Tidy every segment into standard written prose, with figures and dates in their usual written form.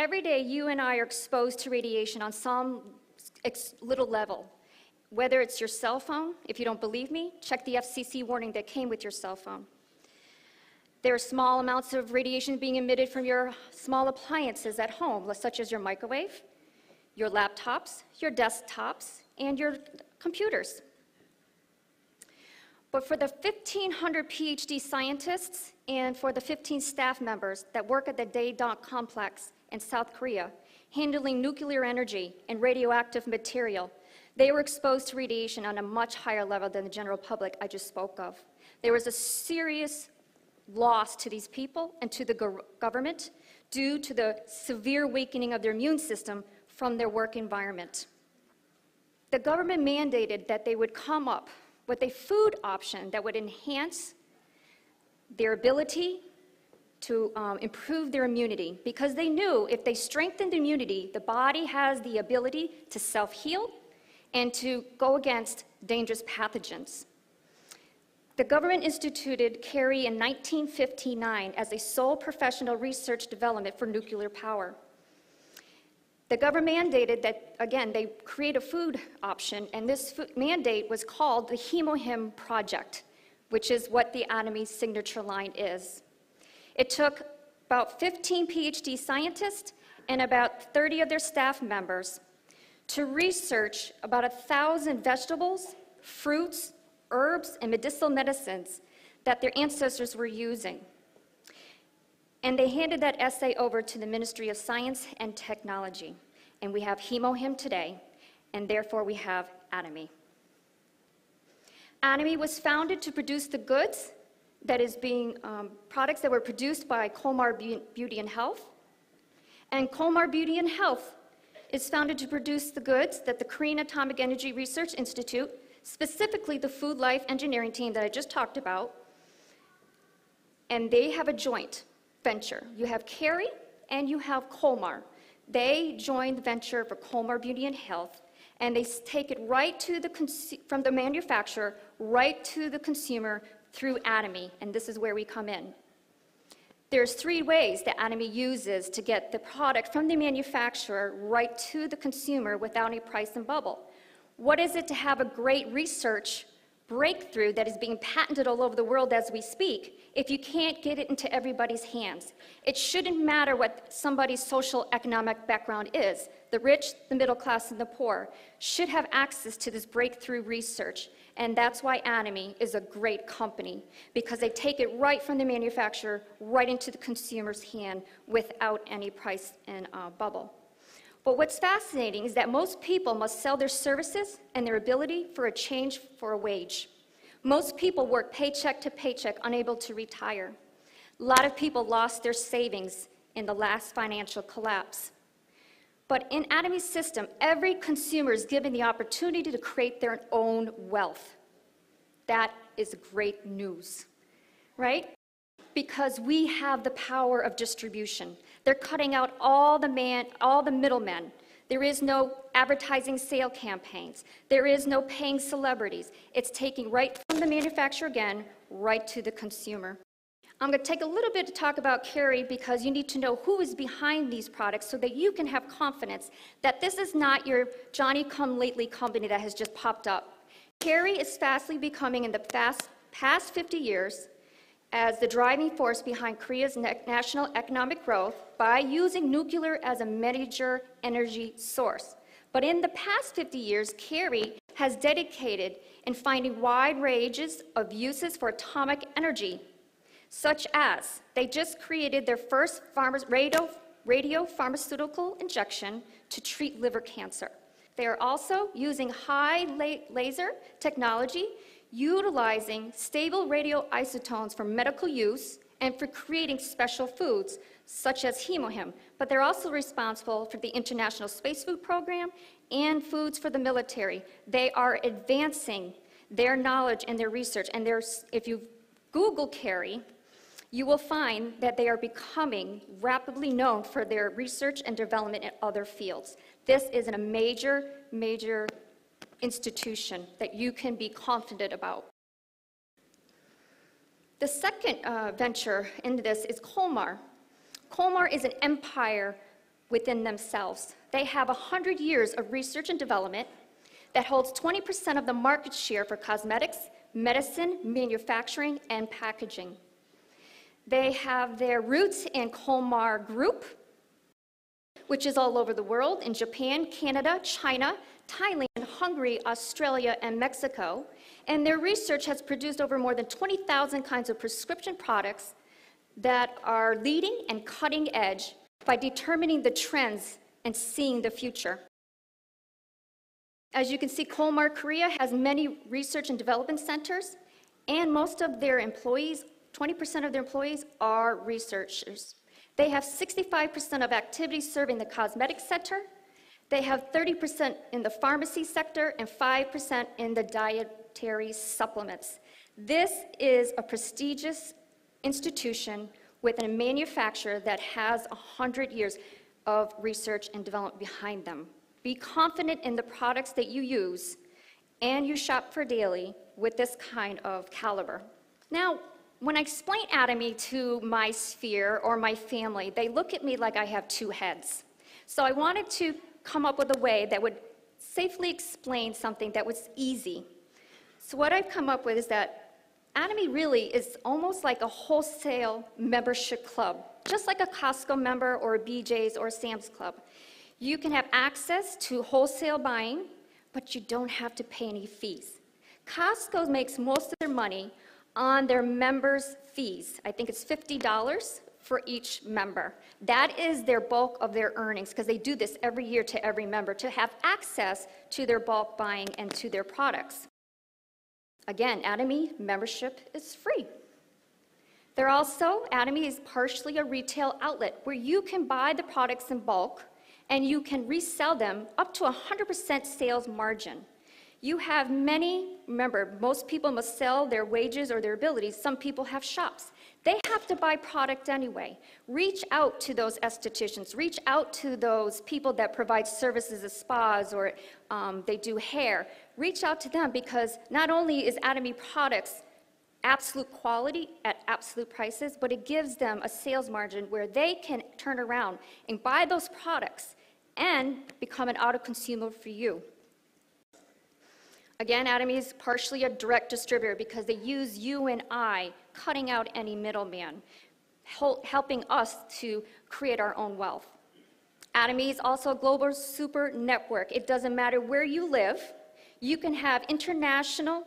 every day you and I are exposed to radiation on some little level. Whether it's your cell phone, if you don't believe me, check the FCC warning that came with your cell phone. There are small amounts of radiation being emitted from your small appliances at home, such as your microwave, your laptops, your desktops, and your computers. But for the 1,500 PhD scientists and for the 15 staff members that work at the Daedong complex in South Korea, handling nuclear energy and radioactive material, they were exposed to radiation on a much higher level than the general public I just spoke of. There was a serious loss to these people and to the government due to the severe weakening of their immune system from their work environment. The government mandated that they would come up with a food option that would enhance their ability to improve their immunity, because they knew if they strengthened immunity, the body has the ability to self-heal and to go against dangerous pathogens. The government instituted CARI in 1959 as a sole professional research development for nuclear power. The government mandated that, again, they create a food option, and this mandate was called the HemoHim Project, which is what the Atomy signature line is. It took about 15 PhD scientists and about 30 of their staff members to research about 1,000 vegetables, fruits, herbs, and medicinal medicines that their ancestors were using. And they handed that essay over to the Ministry of Science and Technology. And we have HemoHim today, and therefore we have Atomy. Atomy was founded to produce the goods that is being, products that were produced by Colmar Beauty and Health. And Colmar Beauty and Health is founded to produce the goods that the Korean Atomic Energy Research Institute, specifically the Food Life Engineering team that I just talked about, and they have a joint venture. You have CARI and you have Colmar. They joined the venture for Colmar Beauty and Health, and they take it right to from the manufacturer right to the consumer through Atomy, and this is where we come in. There's 3 ways that Atomy uses to get the product from the manufacturer right to the consumer without any price and bubble. What is it to have a great research breakthrough that is being patented all over the world as we speak if you can't get it into everybody's hands? It shouldn't matter what somebody's social economic background is. The rich, the middle class, and the poor should have access to this breakthrough research. And that's why Atomy is a great company, because they take it right from the manufacturer right into the consumer's hand without any price and bubble. But what's fascinating is that most people must sell their services and their ability for a change for a wage. Most people work paycheck to paycheck, unable to retire. A lot of people lost their savings in the last financial collapse. But in Atomy's system, every consumer is given the opportunity to create their own wealth. That is great news, right? Because we have the power of distribution. They're cutting out all the middlemen. There is no advertising sale campaigns. There is no paying celebrities. It's taking right from the manufacturer again, right to the consumer. I'm going to take a little bit to talk about CARI because you need to know who is behind these products so that you can have confidence that this is not your Johnny-come-lately company that has just popped up. CARI is fastly becoming, in the past 50 years, as the driving force behind Korea's national economic growth by using nuclear as a major energy source. But in the past 50 years, CARI has dedicated in finding wide ranges of uses for atomic energy, such as they just created their first radio pharmaceutical injection to treat liver cancer. They are also using high laser technology, utilizing stable radioisotopes for medical use and for creating special foods, such as HemoHim. But they're also responsible for the International Space Food Program and foods for the military. They are advancing their knowledge and their research. And if you Google CARI, you will find that they are becoming rapidly known for their research and development in other fields. This is a major, major institution that you can be confident about. The second venture into this is Colmar. Colmar is an empire within themselves. They have 100 years of research and development that holds 20% of the market share for cosmetics, medicine, manufacturing, and packaging. They have their roots in Colmar Group, which is all over the world, in Japan, Canada, China, Thailand, Hungary, Australia, and Mexico. And their research has produced over more than 20,000 kinds of prescription products that are leading and cutting edge by determining the trends and seeing the future. As you can see, Colmar Korea has many research and development centers, and most of their employees, 20% of their employees, are researchers. They have 65% of activities serving the cosmetic sector. They have 30% in the pharmacy sector and 5% in the dietary supplements. This is a prestigious institution with a manufacturer that has 100 years of research and development behind them. Be confident in the products that you use and you shop for daily with this kind of caliber. Now, when I explain Atomy to my sphere or my family, they look at me like I have two heads. So I wanted to come up with a way that would safely explain something that was easy. So what I've come up with is that Atomy really is almost like a wholesale membership club, just like a Costco member or a BJ's or a Sam's Club. You can have access to wholesale buying, but you don't have to pay any fees. Costco makes most of their money on their members' fees. I think it's $50 for each member. That is their bulk of their earnings, because they do this every year to every member to have access to their bulk buying and to their products. Again, Atomy membership is free. Atomy is partially a retail outlet where you can buy the products in bulk and you can resell them up to 100% sales margin. You have remember, most people must sell their wages or their abilities. Some people have shops. They have to buy product anyway. Reach out to those estheticians. Reach out to those people that provide services at spas or they do hair. Reach out to them, because not only is Atomy products absolute quality at absolute prices, but it gives them a sales margin where they can turn around and buy those products and become an auto consumer for you. Again, Atomy is partially a direct distributor because they use you and I, cutting out any middleman, helping us to create our own wealth. Atomy is also a global super network. It doesn't matter where you live. You can have international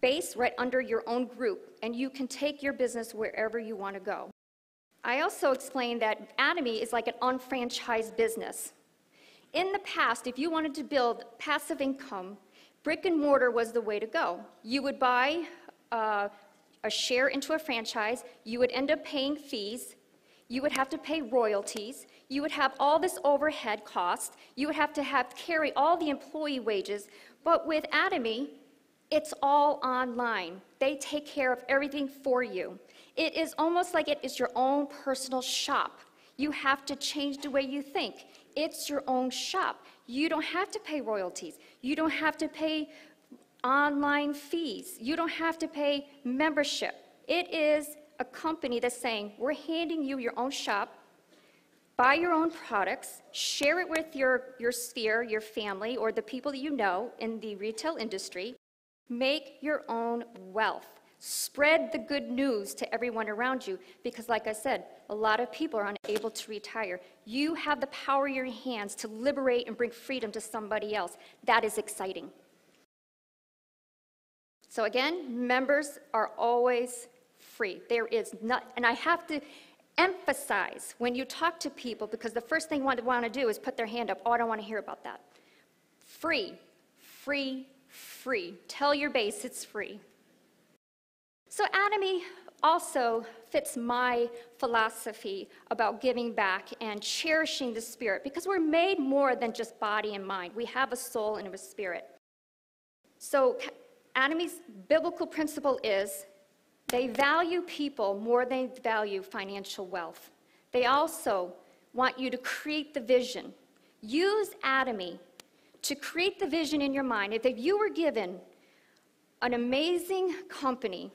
base right under your own group, and you can take your business wherever you want to go. I also explained that Atomy is like an unfranchised business. In the past, if you wanted to build passive income, brick and mortar was the way to go. You would buy a share into a franchise. You would end up paying fees. You would have to pay royalties. You would have all this overhead cost. You would have to carry all the employee wages. But with Atomy, it's all online. They take care of everything for you. It is almost like it is your own personal shop. You have to change the way you think. It's your own shop. You don't have to pay royalties. You don't have to pay online fees. You don't have to pay membership. It is a company that's saying, we're handing you your own shop, buy your own products, share it with your sphere, your family, or the people that you know in the retail industry. Make your own wealth. Spread the good news to everyone around you, because like I said, a lot of people are unable to retire. You have the power in your hands to liberate and bring freedom to somebody else. That is exciting. So again, members are always free. There is not, and I have to emphasize when you talk to people, because the first thing they want to do is put their hand up. Oh, I don't want to hear about that. Free, free, free. Tell your base it's free. So Atomy also fits my philosophy about giving back and cherishing the spirit, because we're made more than just body and mind. We have a soul and a spirit. So Atomy's biblical principle is they value people more than they value financial wealth. They also want you to create the vision. Use Atomy to create the vision in your mind. If you were given an amazing company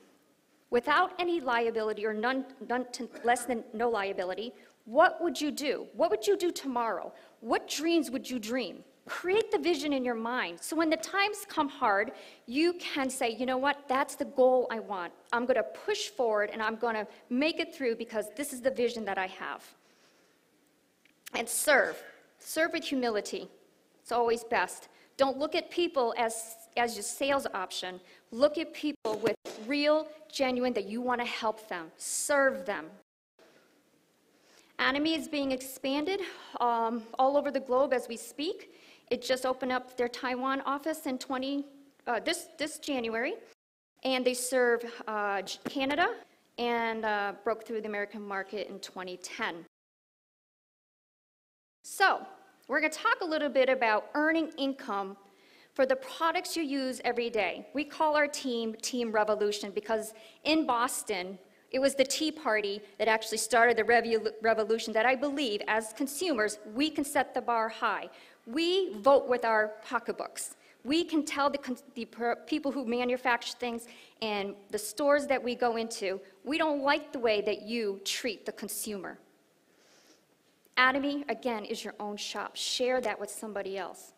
without any liability or none to less than no liability, What would you do? What would you do tomorrow? What dreams would you dream? Create the vision in your mind. So when the times come hard, you can say, you know what, that's the goal I want. I'm going to push forward and I'm going to make it through because this is the vision that I have. And serve. Serve with humility. It's always best. Don't look at people as your sales option. Look at people with real, genuine, that you want to help them. Serve them. Atomy is being expanded all over the globe as we speak. It just opened up their Taiwan office in this January, and they serve Canada and broke through the American market in 2010. So we're going to talk a little bit about earning income for the products you use every day. We call our team Team Revolution because in Boston, it was the Tea Party that actually started the revolution that I believe, as consumers, we can set the bar high. We vote with our pocketbooks. We can tell the people who manufacture things and the stores that we go into, we don't like the way that you treat the consumer. Atomy, again, is your own shop. Share that with somebody else.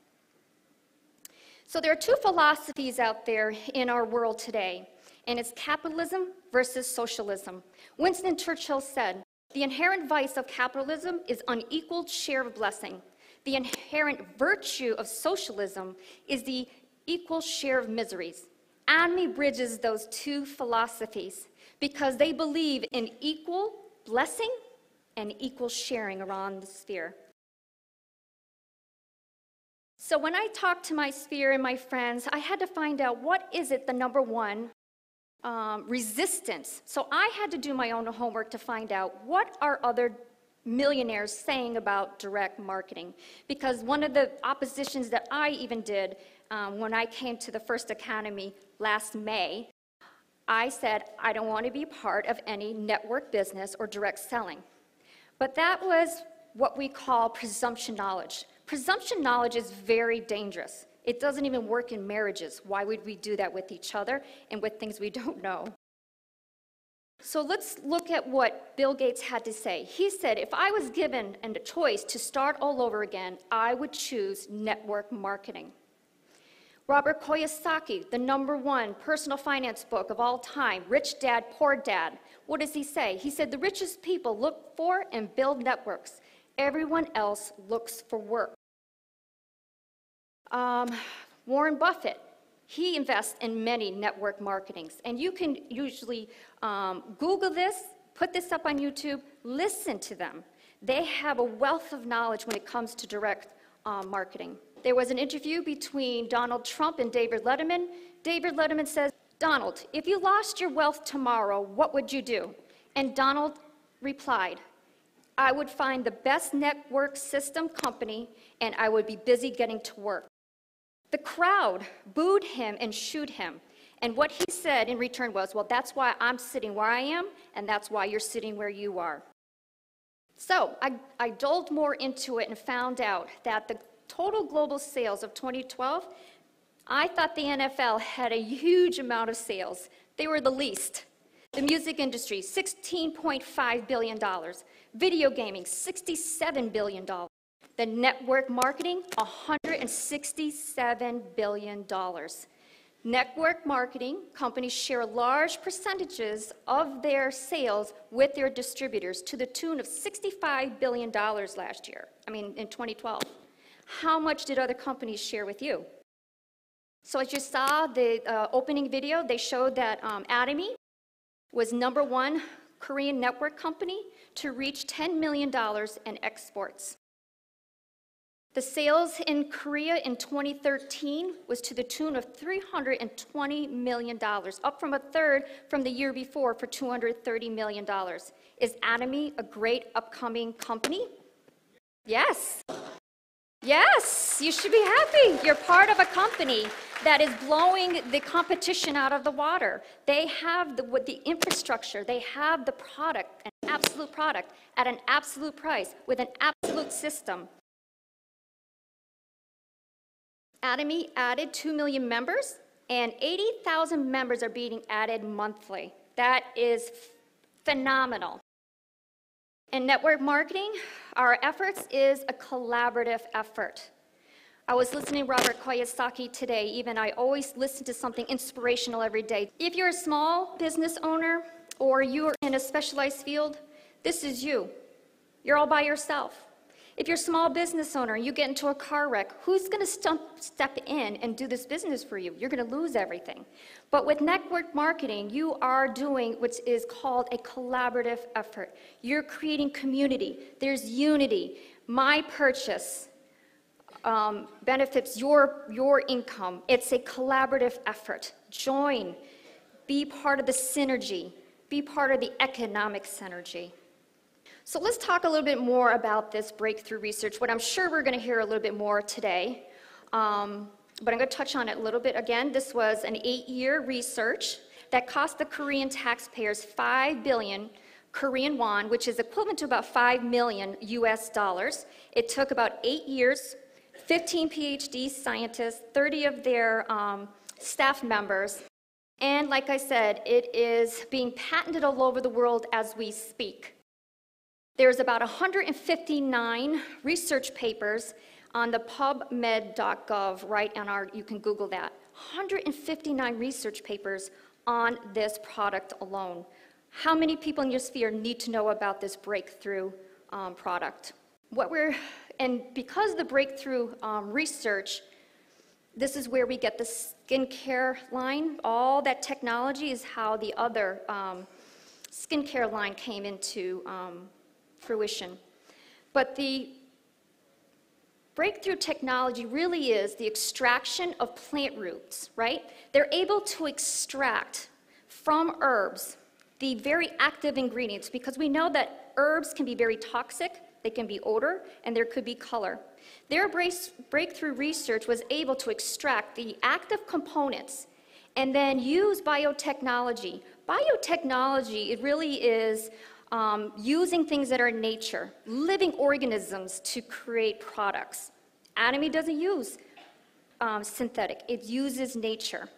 So there are two philosophies out there in our world today, and it's capitalism versus socialism. Winston Churchill said, "The inherent vice of capitalism is unequaled share of blessing. The inherent virtue of socialism is the equal share of miseries." Atomy bridges those two philosophies because they believe in equal blessing and equal sharing around the sphere. So when I talked to my sphere and my friends, I had to find out what is it, the number one resistance. So I had to do my own homework to find out what are other millionaires saying about direct marketing. Because one of the oppositions that I even did when I came to the first academy last May, I said, I don't want to be part of any network business or direct selling. But that was what we call presumption knowledge. Presumption knowledge is very dangerous. It doesn't even work in marriages. Why would we do that with each other and with things we don't know? So let's look at what Bill Gates had to say. He said, if I was given a choice to start all over again, I would choose network marketing. Robert Kiyosaki, the #1 personal finance book of all time, Rich Dad, Poor Dad. What does he say? He said, the richest people look for and build networks. Everyone else looks for work. Warren Buffett, he invests in many network marketings. And you can usually Google this, put this up on YouTube, listen to them. They have a wealth of knowledge when it comes to direct marketing. There was an interview between Donald Trump and David Letterman. David Letterman says, Donald, if you lost your wealth tomorrow, what would you do? And Donald replied, I would find the best network system company and I would be busy getting to work. The crowd booed him and shooed him. And what he said in return was, well, that's why I'm sitting where I am, and that's why you're sitting where you are. So I dove more into it and found out that the total global sales of 2012, I thought the NFL had a huge amount of sales. They were the least. The music industry, $16.5 billion. Video gaming, $67 billion. The network marketing, $167 billion. Network marketing companies share large percentages of their sales with their distributors to the tune of $65 billion last year, in 2012. How much did other companies share with you? So as you saw the opening video, they showed that Atomy was #1 Korean network company to reach $10 million in exports. The sales in Korea in 2013 was to the tune of $320 million, up from a third from the year before for $230 million. Is Atomy a great upcoming company? Yes. Yes, you should be happy. You're part of a company that is blowing the competition out of the water. They have the infrastructure, they have the product, an absolute product, at an absolute price, with an absolute system. Atomy added 2 million members, and 80,000 members are being added monthly. That is phenomenal. In network marketing, our efforts is a collaborative effort. I was listening to Robert Kiyosaki today. Even I always listen to something inspirational every day. If you're a small business owner or you're in a specialized field, this is you. You're all by yourself. If you're a small business owner and you get into a car wreck, who's going to step in and do this business for you? You're going to lose everything. But with network marketing, you are doing what is called a collaborative effort. You're creating community. There's unity. My purchase benefits your income. It's a collaborative effort. Join. Be part of the synergy. Be part of the economic synergy. So let's talk a little bit more about this breakthrough research, what I'm sure we're going to hear a little bit more today. But I'm going to touch on it a little bit again. This was an 8-year research that cost the Korean taxpayers 5 billion Korean won, which is equivalent to about 5 million US dollars. It took about 8 years, 15 PhD scientists, 30 of their staff members. And like I said, it is being patented all over the world as we speak. There's about 159 research papers on the pubmed.gov, right on our, you can Google that. 159 research papers on this product alone. How many people in your sphere need to know about this breakthrough product? And because of the breakthrough research, this is where we get the skincare line. All that technology is how the other skincare line came into fruition. But the breakthrough technology really is the extraction of plant roots, right? They're able to extract from herbs the very active ingredients, because we know that herbs can be very toxic, they can be odor, and there could be color. Their breakthrough research was able to extract the active components and then use biotechnology. Biotechnology, it really is using things that are in nature, living organisms to create products. Atomy doesn't use synthetic, it uses nature.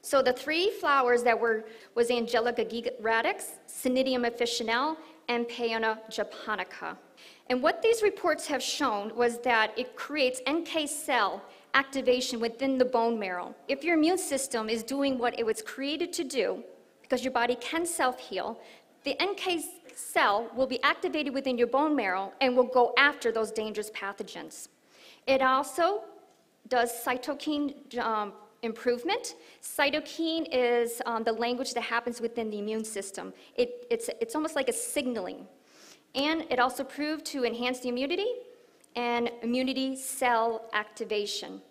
So the 3 flowers that was Angelica radix, Cnidium officinale, and Peona japonica. And what these reports have shown was that it creates NK cell activation within the bone marrow. If your immune system is doing what it was created to do, because your body can self-heal, the NK cell will be activated within your bone marrow and will go after those dangerous pathogens. It also does cytokine improvement. Cytokine is the language that happens within the immune system. It's almost like a signaling. And it also proved to enhance the immunity and immunity cell activation.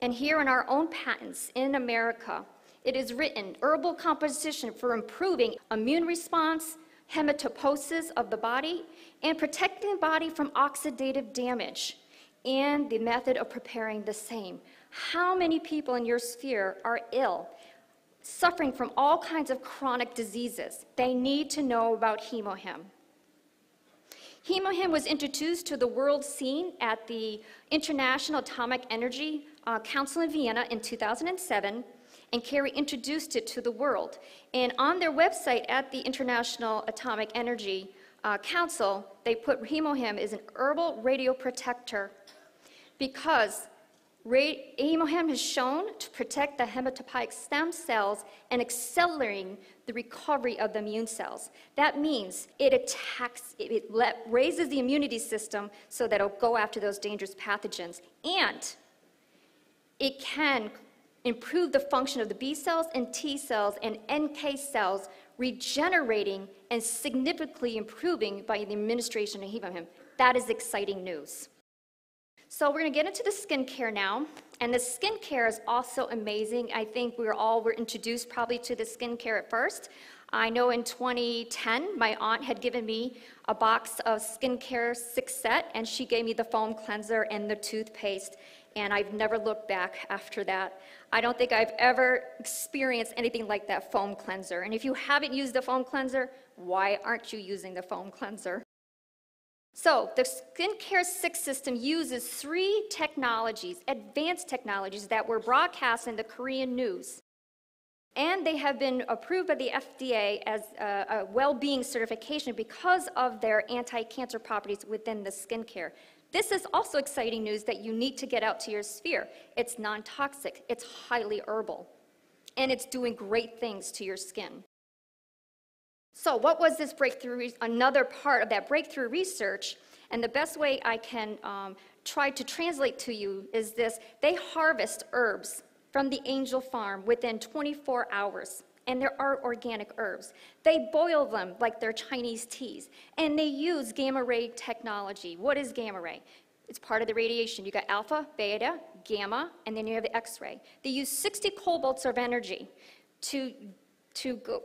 And here in our own patents in America, it is written, herbal composition for improving immune response, hematopoiesis of the body, and protecting the body from oxidative damage, and the method of preparing the same. How many people in your sphere are ill, suffering from all kinds of chronic diseases? They need to know about HemoHim. HemoHim was introduced to the world scene at the International Atomic Energy Council in Vienna in 2007, and Carrie introduced it to the world. And on their website at the International Atomic Energy Council, they put HemoHim as an herbal radioprotector because HemoHim has shown to protect the hematopoietic stem cells and accelerating the recovery of the immune cells. That means it raises the immunity system so that it'll go after those dangerous pathogens. And it can improve the function of the B cells and T cells and NK cells, regenerating and significantly improving by the administration of HemoHim. That is exciting news. So we're going to get into the skincare now, and the skincare is also amazing. I think we were introduced probably to the skincare at first. I know in 2010, my aunt had given me a box of skincare 6 set, and she gave me the foam cleanser and the toothpaste, and I've never looked back after that. I don't think I've ever experienced anything like that foam cleanser. And if you haven't used the foam cleanser, why aren't you using the foam cleanser? So the Skincare 6 system uses 3 technologies, advanced technologies that were broadcast in the Korean news. And they have been approved by the FDA as a well-being certification because of their anti-cancer properties within the skincare. This is also exciting news that you need to get out to your sphere. It's non-toxic, it's highly herbal, and it's doing great things to your skin. So what was this breakthrough? Another part of that breakthrough research, and the best way I can try to translate to you is this: they harvest herbs from the angel farm within 24 hours, and there are organic herbs. They boil them like they're Chinese teas, and they use gamma ray technology. What is gamma ray? It's part of the radiation. You got alpha, beta, gamma, and then you have the X-ray. They use 60 cobolts of energy to go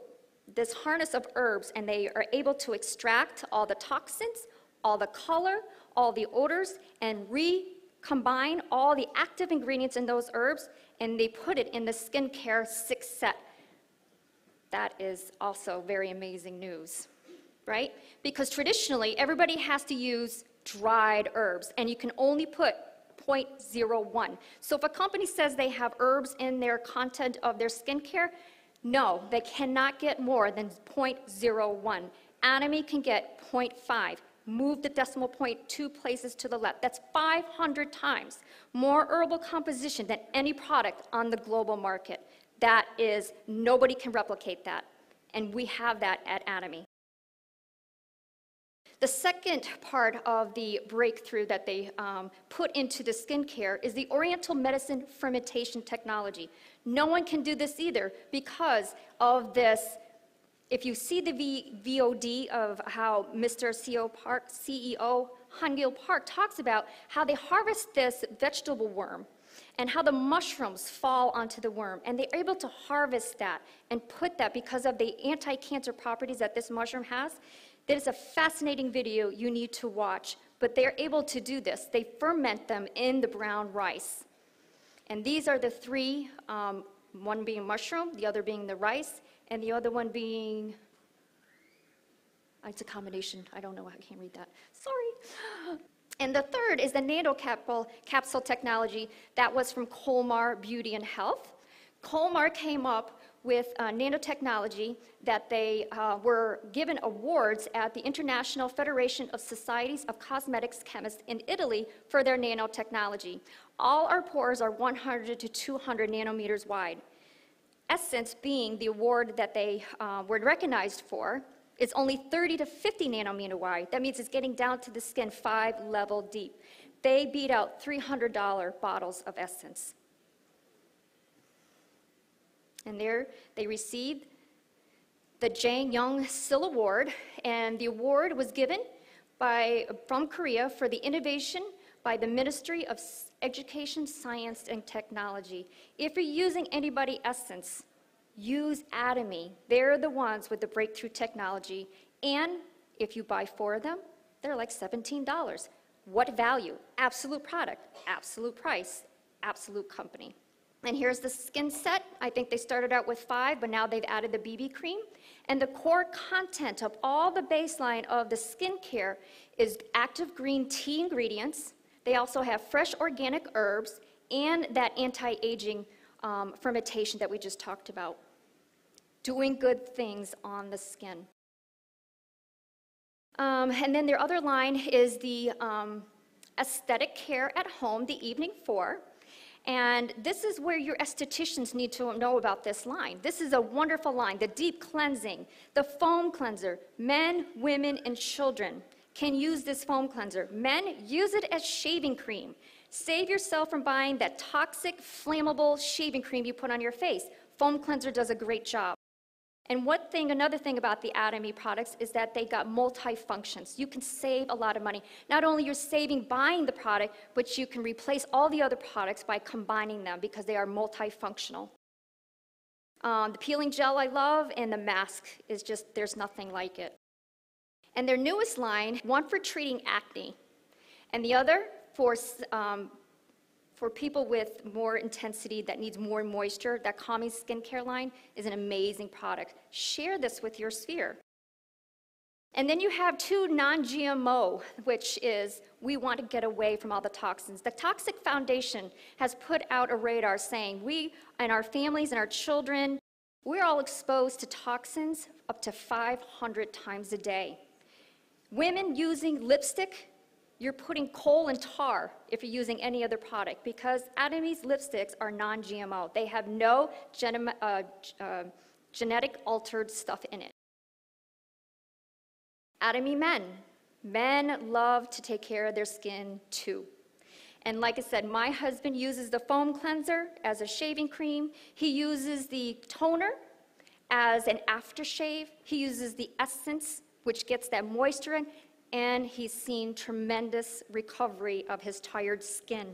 this harness of herbs, and they are able to extract all the toxins, all the color, all the odors, and recombine all the active ingredients in those herbs, and they put it in the skincare 6 set. That is also very amazing news, right? Because traditionally, everybody has to use dried herbs, and you can only put 0.01. So if a company says they have herbs in their content of their skincare, no, they cannot get more than 0.01. Atomy can get 0.5. Move the decimal point 2 places to the left. That's 500 times more herbal composition than any product on the global market. That is, nobody can replicate that, and we have that at Atomy. The second part of the breakthrough that they put into the skincare is the Oriental medicine fermentation technology. No one can do this either because of this. If you see the VOD of how Mr. CEO Han-Gil Park talks about how they harvest this vegetable worm and how the mushrooms fall onto the worm, and they're able to harvest that and put that because of the anti-cancer properties that this mushroom has. That is a fascinating video you need to watch, but they're able to do this. They ferment them in the brown rice. And these are the three, one being mushroom, the other being the rice, and the other one being, it's a combination. I don't know, I can't read that. Sorry. And the third is the nanocapsule technology that was from Colmar Beauty and Health. Colmar came up with nanotechnology that they were given awards at the International Federation of Societies of Cosmetics Chemists in Italy for their nanotechnology. All our pores are 100 to 200 nanometers wide. Essence, being the award that they were recognized for, is only 30 to 50 nanometer wide. That means it's getting down to the skin 5 level deep. They beat out $300 bottles of Essence. And there they received the Jang Young Sil Award, and the award was given from Korea for the innovation by the Ministry of Education, Science, and Technology. If you're using anybody Essence, use Atomy. They're the ones with the breakthrough technology, and if you buy 4 of them, they're like $17. What value? Absolute product, absolute price, absolute company. And here's the skin set. I think they started out with 5, but now they've added the BB cream. And the core content of all the baseline of the skincare is active green tea ingredients. They also have fresh organic herbs and that anti-aging fermentation that we just talked about. Doing good things on the skin. And then their other line is the aesthetic care at home, the evening 4. And this is where your estheticians need to know about this line. This is a wonderful line, the deep cleansing, the foam cleanser. Men, women, and children can use this foam cleanser. Men, use it as shaving cream. Save yourself from buying that toxic, flammable shaving cream you put on your face. Foam cleanser does a great job. And another thing about the Atomy products is that they got multi-functions. You can save a lot of money. Not only you're saving buying the product, but you can replace all the other products by combining them because they are multifunctional. The peeling gel I love, and the mask is just, there's nothing like it. And their newest line, one for treating acne, and the other for people with more intensity that needs more moisture, that calming skincare line is an amazing product. Share this with your sphere. And then you have 2 non-GMO, which is we want to get away from all the toxins. The Toxic Foundation has put out a radar saying we and our families and our children We're all exposed to toxins up to 500 times a day. Women using lipstick, you're putting coal and tar if you're using any other product, because Atomy's lipsticks are non-GMO. They have no genetic altered stuff in it. Atomy men. Men love to take care of their skin too. And like I said, my husband uses the foam cleanser as a shaving cream. He uses the toner as an aftershave. He uses the essence, which gets that moisture in, and he's seen tremendous recovery of his tired skin.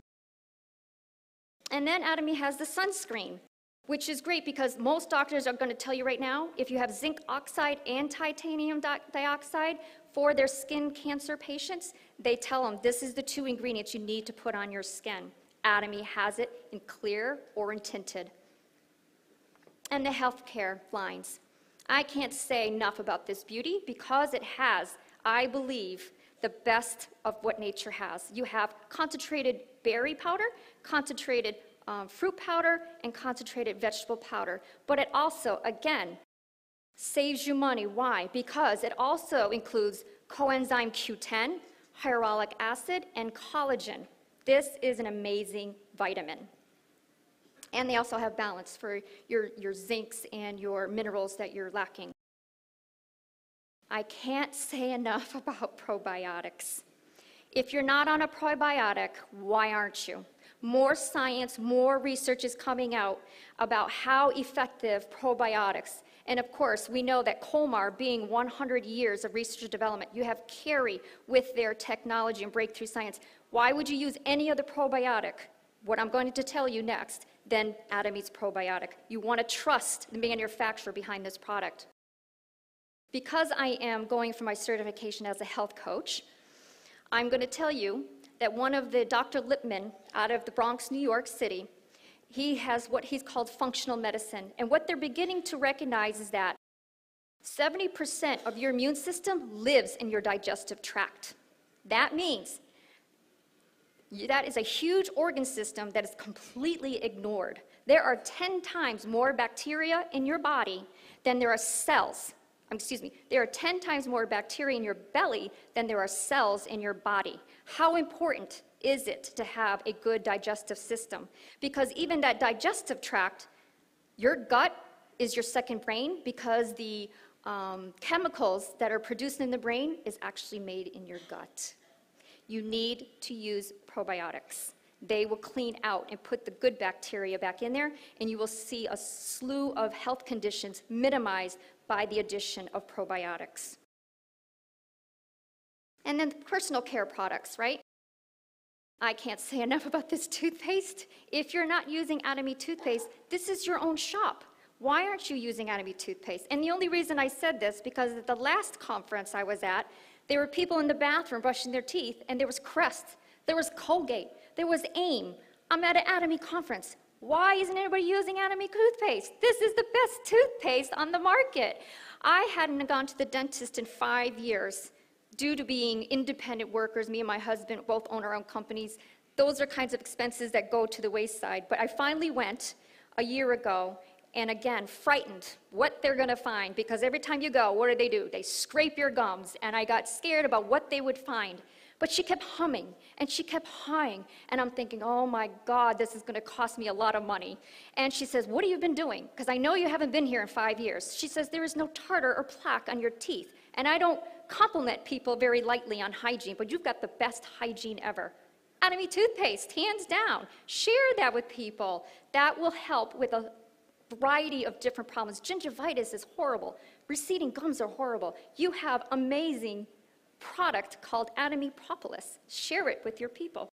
And then Atomy has the sunscreen, which is great because most doctors are going to tell you right now, if you have zinc oxide and titanium dioxide for their skin cancer patients, they tell them this is the 2 ingredients you need to put on your skin. Atomy has it in clear or in tinted. And the healthcare lines. I can't say enough about this beauty because it has, I believe, the best of what nature has. You have concentrated berry powder, concentrated fruit powder, and concentrated vegetable powder. But it also, again, saves you money. Why? Because it also includes coenzyme Q10, hyaluronic acid, and collagen. This is an amazing vitamin. And they also have balance for your zincs and your minerals that you're lacking. I can't say enough about probiotics. If you're not on a probiotic, why aren't you? More science, more research is coming out about how effective probiotics. And of course, we know that Colmar, being 100 years of research and development, you have Carey with their technology and breakthrough science. Why would you use any other probiotic, what I'm going to tell you next, than Atomy's probiotic? You want to trust the manufacturer behind this product. Because I am going for my certification as a health coach, I'm going to tell you that one of the Dr. Lipman out of the Bronx, New York City, he has what he's called functional medicine. And what they're beginning to recognize is that 70% of your immune system lives in your digestive tract. That means that is a huge organ system that is completely ignored. There are 10 times more bacteria in your body than there are cells. There are 10 times more bacteria in your belly than there are cells in your body. How important is it to have a good digestive system? Because even that digestive tract, your gut is your second brain, because the chemicals that are produced in the brain is actually made in your gut. You need to use probiotics. They will clean out and put the good bacteria back in there, and you will see a slew of health conditions minimized by the addition of probiotics. And then personal care products, right? I can't say enough about this toothpaste. If you're not using Atomy toothpaste, this is your own shop. Why aren't you using Atomy toothpaste? And the only reason I said this, because at the last conference I was at, there were people in the bathroom brushing their teeth, and there was Crest, there was Colgate, there was AIM. I'm at an Atomy conference. Why isn't anybody using Atomy toothpaste? This is the best toothpaste on the market. I hadn't gone to the dentist in 5 years due to being independent workers. Me and my husband both own our own companies. Those are kinds of expenses that go to the wayside. But I finally went a year ago, and again, frightened what they're going to find, because every time you go, what do? They scrape your gums, and I got scared about what they would find. But she kept humming, and she kept hawing, and I'm thinking, oh my God, this is going to cost me a lot of money. And she says, what have you been doing? Because I know you haven't been here in 5 years. She says, there is no tartar or plaque on your teeth. And I don't compliment people very lightly on hygiene, but you've got the best hygiene ever. Atomy toothpaste, hands down. Share that with people. That will help with a variety of different problems. Gingivitis is horrible. Receding gums are horrible. You have amazing product called Atomy Propolis. Share it with your people.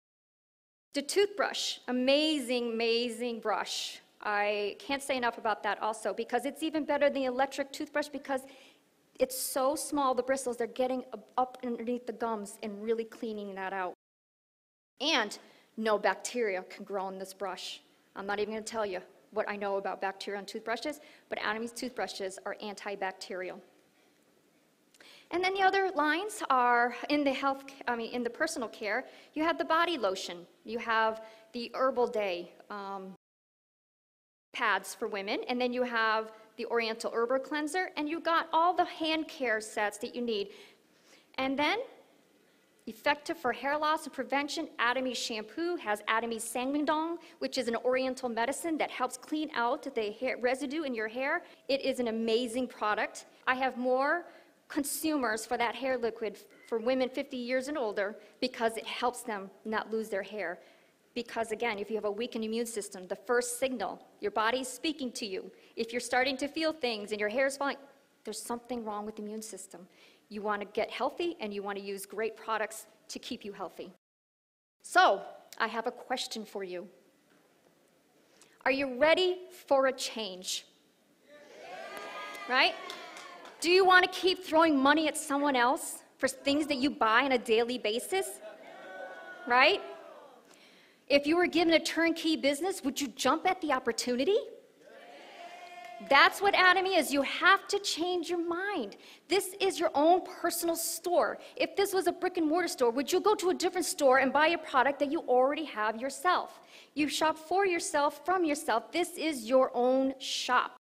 The toothbrush, amazing, amazing brush. I can't say enough about that also, because it's even better than the electric toothbrush, because it's so small, the bristles, they're getting up underneath the gums and really cleaning that out. And no bacteria can grow in this brush. I'm not even going to tell you what I know about bacteria on toothbrushes, but Atomy's toothbrushes are antibacterial. And then the other lines are in the personal care. You have the body lotion. You have the Herbal Day pads for women, and then you have the Oriental Herbal Cleanser, and you got all the hand care sets that you need. And then, effective for hair loss and prevention, Atomy shampoo has Atomy Sangmyeong, which is an Oriental medicine that helps clean out the hair residue in your hair. It is an amazing product. I have more consumers for that hair liquid for women 50 years and older because it helps them not lose their hair. Because again, if you have a weakened immune system, the first signal, your body's speaking to you. If you're starting to feel things and your hair's falling, there's something wrong with the immune system. You want to get healthy and you want to use great products to keep you healthy. So, I have a question for you. Are you ready for a change? Right? Do you want to keep throwing money at someone else for things that you buy on a daily basis? Right? If you were given a turnkey business, would you jump at the opportunity? That's what Atomy is. You have to change your mind. This is your own personal store. If this was a brick and mortar store, would you go to a different store and buy a product that you already have yourself? You shop for yourself, from yourself. This is your own shop.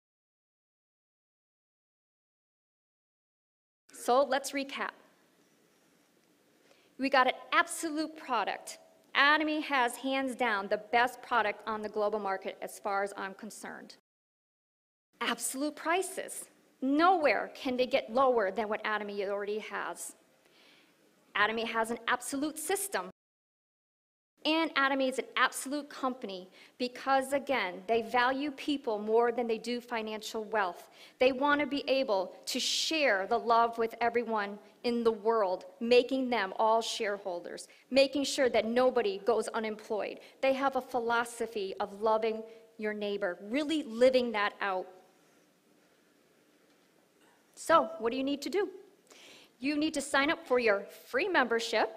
So let's recap. We got an absolute product. Atomy has, hands down, the best product on the global market as far as I'm concerned. Absolute prices. Nowhere can they get lower than what Atomy already has. Atomy has an absolute system. And Atomy is an absolute company because, again, they value people more than they do financial wealth. They want to be able to share the love with everyone in the world, making them all shareholders, making sure that nobody goes unemployed. They have a philosophy of loving your neighbor, really living that out. So, what do you need to do? You need to sign up for your free membership.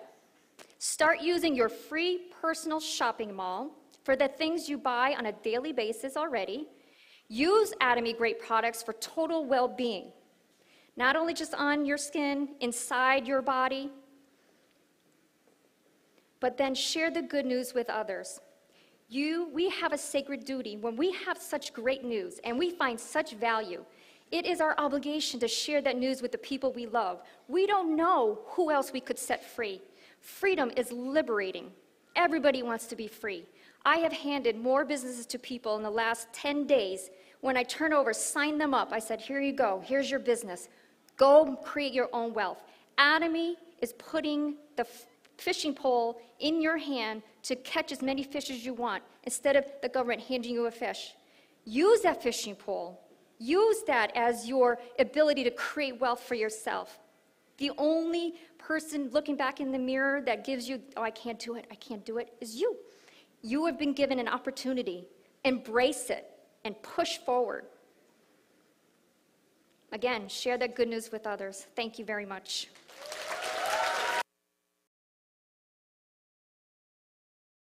Start using your free personal shopping mall for the things you buy on a daily basis already. Use Atomy great products for total well-being, not only just on your skin, inside your body, but then share the good news with others. We have a sacred duty. When we have such great news and we find such value, it is our obligation to share that news with the people we love. We don't know who else we could set free. Freedom is liberating. Everybody wants to be free. I have handed more businesses to people in the last 10 days. When I turn over, sign them up. I said, here you go. Here's your business. Go create your own wealth. Atomy is putting the fishing pole in your hand to catch as many fish as you want instead of the government handing you a fish. Use that fishing pole. Use that as your ability to create wealth for yourself. The only person looking back in the mirror that gives you, oh, I can't do it, is you. You have been given an opportunity. Embrace it and push forward. Again, share that good news with others. Thank you very much.